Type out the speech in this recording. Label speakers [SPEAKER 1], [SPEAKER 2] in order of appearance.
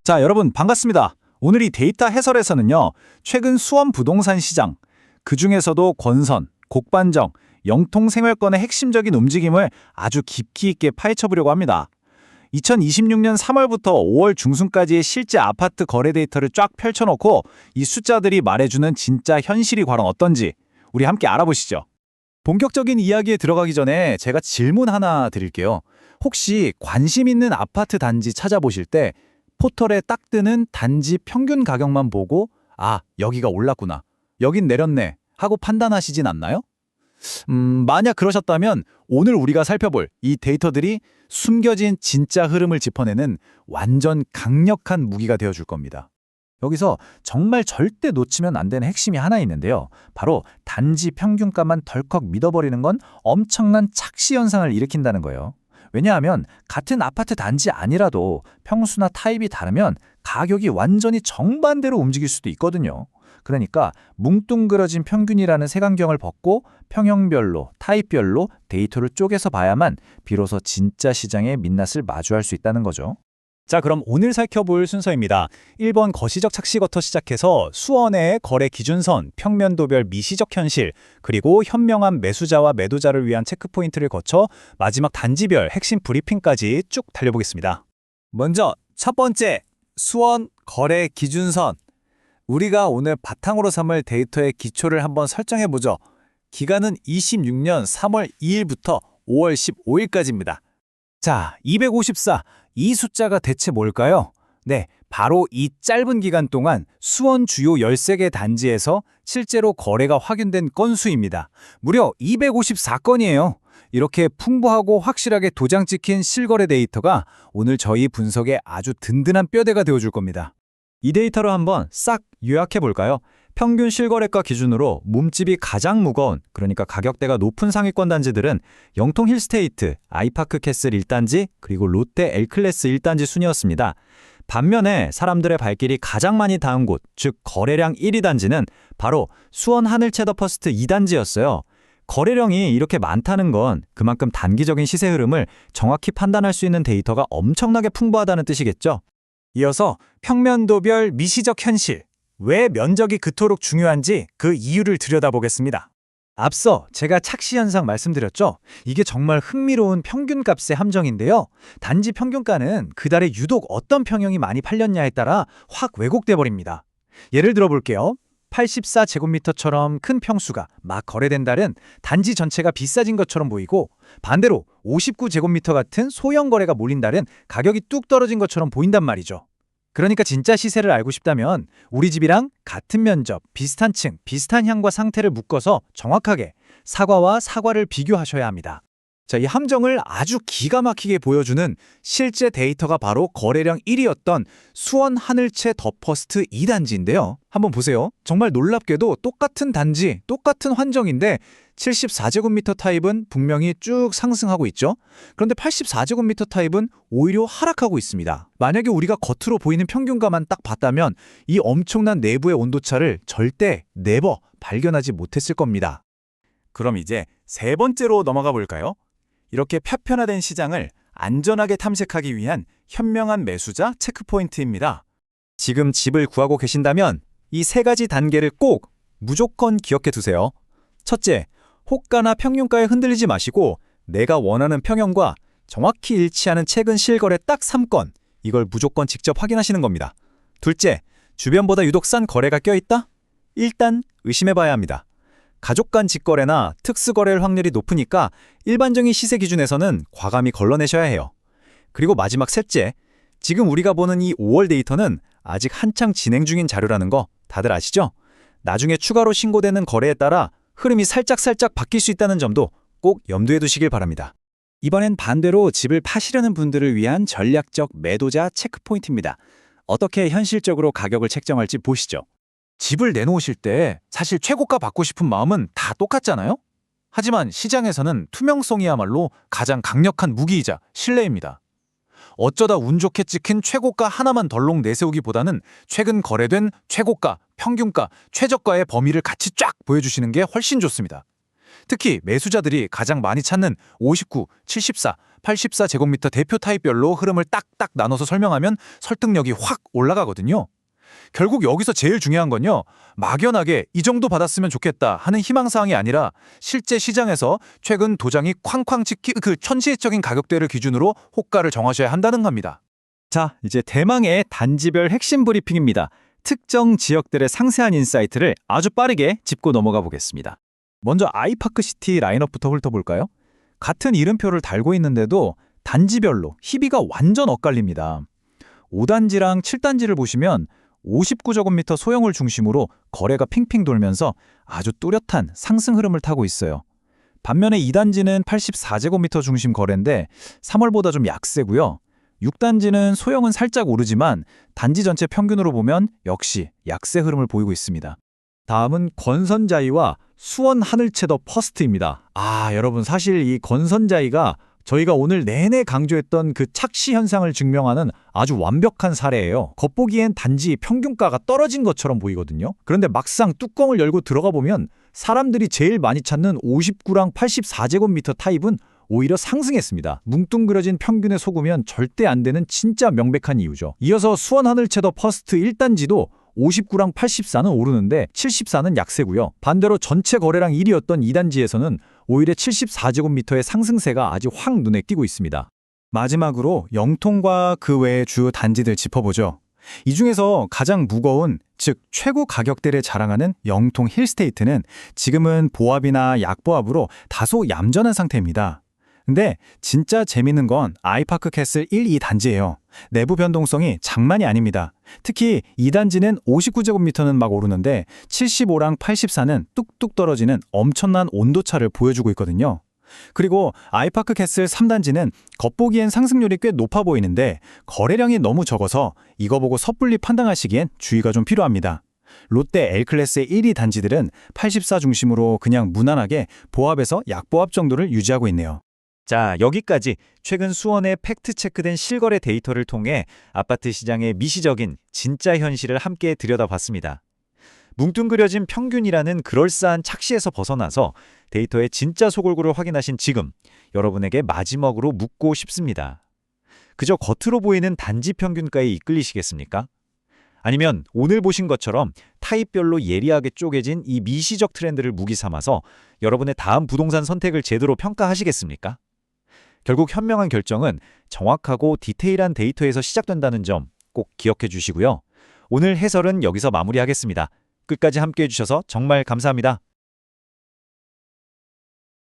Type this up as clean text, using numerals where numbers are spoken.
[SPEAKER 1] 자, 여러분 반갑습니다. 오늘 이 데이터 해설에서는요, 최근 수원 부동산 시장, 그중에서도 권선, 곡반정, 영통생활권의 핵심적인 움직임을 아주 깊이 있게 파헤쳐보려고 합니다. 2026년 3월부터 5월 중순까지의 실제 아파트 거래 데이터를 쫙 펼쳐놓고 이 숫자들이 말해주는 진짜 현실이 과연 어떤지 우리 함께 알아보시죠. 본격적인 이야기에 들어가기 전에 제가 질문 하나 드릴게요. 혹시 관심 있는 아파트 단지 찾아보실 때 포털에 딱 뜨는 단지 평균 가격만 보고 아, 여기가 올랐구나, 여긴 내렸네 하고 판단하시진 않나요? 만약 그러셨다면 오늘 우리가 살펴볼 이 데이터들이 숨겨진 진짜 흐름을 짚어내는 완전 강력한 무기가 되어줄 겁니다. 여기서 정말 절대 놓치면 안 되는 핵심이 하나 있는데요. 바로 단지 평균가만 덜컥 믿어버리는 건 엄청난 착시 현상을 일으킨다는 거예요. 왜냐하면 같은 아파트 단지 아니라도 평수나 타입이 다르면 가격이 완전히 정반대로 움직일 수도 있거든요. 그러니까 뭉뚱그려진 평균이라는 색안경을 벗고 평형별로, 타입별로 데이터를 쪼개서 봐야만 비로소 진짜 시장의 민낯을 마주할 수 있다는 거죠. 자, 그럼 오늘 살펴볼 순서입니다. 1번 거시적 착시부터 시작해서 수원의 거래 기준선, 평면도별 미시적 현실, 그리고 현명한 매수자와 매도자를 위한 체크포인트를 거쳐 마지막 단지별 핵심 브리핑까지 쭉 달려보겠습니다. 먼저 첫 번째, 수원 거래 기준선. 우리가 오늘 바탕으로 삼을 데이터의 기초를 한번 설정해보죠. 기간은 26년 3월 2일부터 5월 15일까지입니다. 자, 254. 이 숫자가 대체 뭘까요? 네, 바로 이 짧은 기간 동안 수원 주요 13개 단지에서 실제로 거래가 확인된 건수입니다. 무려 254건이에요. 이렇게 풍부하고 확실하게 도장 찍힌 실거래 데이터가 오늘 저희 분석에 아주 든든한 뼈대가 되어줄 겁니다. 이 데이터로 한번 싹 요약해 볼까요? 평균 실거래가 기준으로 몸집이 가장 무거운, 그러니까 가격대가 높은 상위권 단지들은 영통 힐스테이트, 아이파크 캐슬 1단지, 그리고 롯데 L클래스 1단지 순이었습니다. 반면에 사람들의 발길이 가장 많이 닿은 곳, 즉 거래량 1위 단지는 바로 수원 하늘채 더 퍼스트 2단지였어요. 거래량이 이렇게 많다는 건 그만큼 단기적인 시세 흐름을 정확히 판단할 수 있는 데이터가 엄청나게 풍부하다는 뜻이겠죠. 이어서 평면도별 미시적 현실, 왜 면적이 그토록 중요한지 그 이유를 들여다보겠습니다. 앞서 제가 착시 현상 말씀드렸죠? 이게 정말 흥미로운 평균값의 함정인데요. 단지 평균가는 그달에 유독 어떤 평형이 많이 팔렸냐에 따라 확 왜곡돼 버립니다. 예를 들어 볼게요. 84제곱미터처럼 큰 평수가 막 거래된 달은 단지 전체가 비싸진 것처럼 보이고, 반대로 59제곱미터 같은 소형 거래가 몰린 달은 가격이 뚝 떨어진 것처럼 보인단 말이죠. 그러니까 진짜 시세를 알고 싶다면 우리 집이랑 같은 면적, 비슷한 층, 비슷한 향과 상태를 묶어서 정확하게 사과와 사과를 비교하셔야 합니다. 자, 이 함정을 아주 기가 막히게 보여주는 실제 데이터가 바로 거래량 1위였던 수원 하늘채 더 퍼스트 2단지인데요. 한번 보세요. 정말 놀랍게도 똑같은 단지, 똑같은 환경인데 74제곱미터 타입은 분명히 쭉 상승하고 있죠. 그런데 84제곱미터 타입은 오히려 하락하고 있습니다. 만약에 우리가 겉으로 보이는 평균가만 딱 봤다면 이 엄청난 내부의 온도차를 절대 네버 발견하지 못했을 겁니다. 그럼 이제 세 번째로 넘어가 볼까요? 이렇게 파편화된 시장을 안전하게 탐색하기 위한 현명한 매수자 체크포인트입니다. 지금 집을 구하고 계신다면 이 세 가지 단계를 꼭 무조건 기억해 두세요. 첫째, 호가나 평균가에 흔들리지 마시고 내가 원하는 평형과 정확히 일치하는 최근 실거래 딱 3건, 이걸 무조건 직접 확인하시는 겁니다. 둘째, 주변보다 유독 싼 거래가 껴있다? 일단 의심해봐야 합니다. 가족 간 직거래나 특수거래일 확률이 높으니까 일반적인 시세 기준에서는 과감히 걸러내셔야 해요. 그리고 마지막 셋째, 지금 우리가 보는 이 5월 데이터는 아직 한창 진행 중인 자료라는 거 다들 아시죠? 나중에 추가로 신고되는 거래에 따라 흐름이 살짝 바뀔 수 있다는 점도 꼭 염두에 두시길 바랍니다. 이번엔 반대로 집을 파시려는 분들을 위한 전략적 매도자 체크포인트입니다. 어떻게 현실적으로 가격을 책정할지 보시죠. 집을 내놓으실 때 사실 최고가 받고 싶은 마음은 다 똑같잖아요? 하지만 시장에서는 투명성이야말로 가장 강력한 무기이자 신뢰입니다. 어쩌다 운 좋게 찍힌 최고가 하나만 덜렁 내세우기보다는 최근 거래된 최고가, 평균가, 최저가의 범위를 같이 쫙 보여주시는 게 훨씬 좋습니다. 특히 매수자들이 가장 많이 찾는 59, 74, 84제곱미터 대표 타입별로 흐름을 딱딱 나눠서 설명하면 설득력이 확 올라가거든요. 결국 여기서 제일 중요한 건요, 막연하게 이 정도 받았으면 좋겠다 하는 희망사항이 아니라 실제 시장에서 최근 도장이 쾅쾅 찍힌 그 천시적인 가격대를 기준으로 호가를 정하셔야 한다는 겁니다. 자, 이제 대망의 단지별 핵심 브리핑입니다. 특정 지역들의 상세한 인사이트를 아주 빠르게 짚고 넘어가 보겠습니다. 먼저 아이파크시티 라인업부터 훑어볼까요? 같은 이름표를 달고 있는데도 단지별로 희비가 완전 엇갈립니다. 5단지랑 7단지를 보시면 59제곱미터 소형을 중심으로 거래가 핑핑 돌면서 아주 뚜렷한 상승 흐름을 타고 있어요. 반면에 2단지는 84제곱미터 중심 거래인데 3월보다 좀 약세고요. 6단지는 소형은 살짝 오르지만 단지 전체 평균으로 보면 역시 약세 흐름을 보이고 있습니다. 다음은 건선자이와 수원 하늘채 더 퍼스트입니다. 여러분 사실 이 건선자이가 저희가 오늘 내내 강조했던 그 착시 현상을 증명하는 아주 완벽한 사례예요. 겉보기엔 단지 평균가가 떨어진 것처럼 보이거든요. 그런데 막상 뚜껑을 열고 들어가 보면 사람들이 제일 많이 찾는 59랑 84제곱미터 타입은 오히려 상승했습니다. 뭉뚱그려진 평균에 속으면 절대 안 되는 진짜 명백한 이유죠. 이어서 수원 하늘채 더 퍼스트 1단지도 59랑 84는 오르는데 74는 약세고요. 반대로 전체 거래량 1위였던 2단지에서는 오히려 74제곱미터의 상승세가 아주 확 눈에 띄고 있습니다. 마지막으로 영통과 그 외의 주요 단지들 짚어보죠. 이 중에서 가장 무거운, 즉 최고 가격대를 자랑하는 영통 힐스테이트는 지금은 보합이나 약보합으로 다소 얌전한 상태입니다. 근데 진짜 재밌는 건 아이파크 캐슬 1, 2단지예요. 내부 변동성이 장난이 아닙니다. 특히 2단지는 59제곱미터는 막 오르는데 75랑 84는 뚝뚝 떨어지는 엄청난 온도차를 보여주고 있거든요. 그리고 아이파크 캐슬 3단지는 겉보기엔 상승률이 꽤 높아 보이는데 거래량이 너무 적어서 이거 보고 섣불리 판단하시기엔 주의가 좀 필요합니다. 롯데 L클래스의 1위 단지들은 84 중심으로 그냥 무난하게 보합에서 약보합 정도를 유지하고 있네요. 자, 여기까지 최근 수원의 팩트체크된 실거래 데이터를 통해 아파트 시장의 미시적인 진짜 현실을 함께 들여다봤습니다. 뭉뚱그려진 평균이라는 그럴싸한 착시에서 벗어나서 데이터의 진짜 속얼굴을 확인하신 지금 여러분에게 마지막으로 묻고 싶습니다. 그저 겉으로 보이는 단지 평균가에 이끌리시겠습니까? 아니면 오늘 보신 것처럼 타입별로 예리하게 쪼개진 이 미시적 트렌드를 무기 삼아서 여러분의 다음 부동산 선택을 제대로 평가하시겠습니까? 결국 현명한 결정은 정확하고 디테일한 데이터에서 시작된다는 점 꼭 기억해 주시고요. 오늘 해설은 여기서 마무리하겠습니다. 끝까지 함께해 주셔서 정말 감사합니다.